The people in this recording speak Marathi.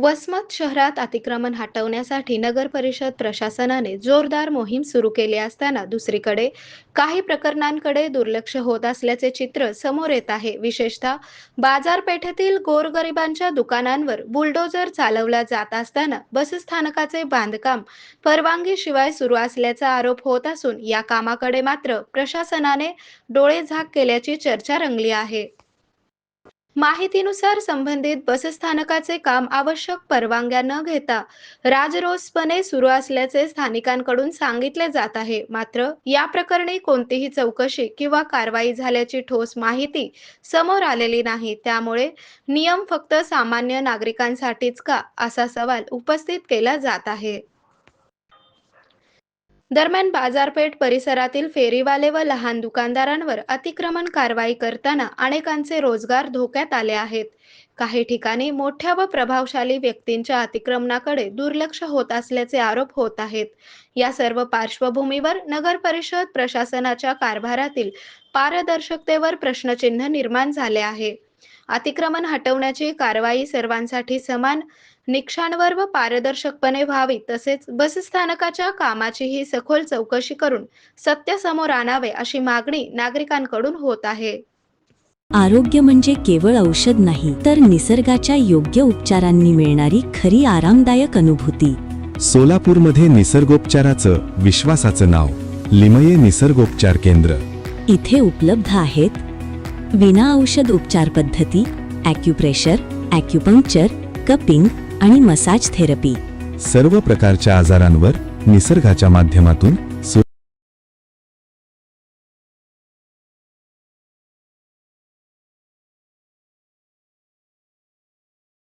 वसमत शहरात अतिक्रमण हटवण्यासाठी नगर परिषद प्रशासनाने जोरदार मोहीम सुरू केली असताना दुसरीकडे काही प्रकरणांकडे दुर्लक्ष होत असल्याचे चित्र समोर येत आहे. विशेषतः बाजारपेठेतील गोरगरिबांच्या दुकानांवर बुलडोझर चालवला जात असताना बसस्थानकाचे बांधकाम परवानगीशिवाय सुरू असल्याचा आरोप होत असून या कामाकडे मात्र प्रशासनाने डोळेझाक केल्याची चर्चा रंगली आहे. माहितीनुसार संबंधित बसस्थानकाचे काम आवश्यक परवानग्या न घेता राजरोसपणे सुरू असल्याचे स्थानिकांकडून सांगितले जात आहे. मात्र या प्रकरणी कोणतीही चौकशी किंवा कारवाई झाल्याची ठोस माहिती समोर आलेली नाही. त्यामुळे नियम फक्त सामान्य नागरिकांसाठीच का, असा सवाल उपस्थित केला जात आहे. दरम्यान बाजारपेठ परिसरातील फेरीवाले व लहान दुकानदारांवर अतिक्रमण कारवाई करताना अनेकांचे रोजगार धोक्यात आले आहेत. काही ठिकाणी मोठ्या व प्रभावशाली व्यक्तींच्या अतिक्रमणाकडे दुर्लक्ष होत असल्याचे आरोप होत आहेत. या सर्व पार्श्वभूमीवर नगर परिषद प्रशासनाच्या कारभारातील पारदर्शकतेवर प्रश्नचिन्ह निर्माण झाले आहे. अतिक्रमण हटवण्याची कारवाई सर्वांसाठी समान, निकषांवर व पारदर्शकपणे व्हावी, तसेच बसस्थानकाच्या कामाचीही सखोल चौकशी करून सत्य समोर आणावे, अशी मागणी नागरिकांकडून होत आहे. आरोग्य म्हणजे केवळ औषध नाही, तर निसर्गाच्या योग्य उपचारांनी मिळणारी खरी आरामदायक अनुभूती. सोलापूरमध्ये निसर्गोपचाराचं विश्वासाचं नाव लिमये निसर्गोपचार केंद्र. इथे उपलब्ध आहेत विना औषध उपचार पद्धती, ॲक्युप्रेशर, ॲक्युपंक्चर, कपिंग आणि मसाज थेरपी. सर्व प्रकारच्या आजारांवर निसर्गाच्या माध्यमातून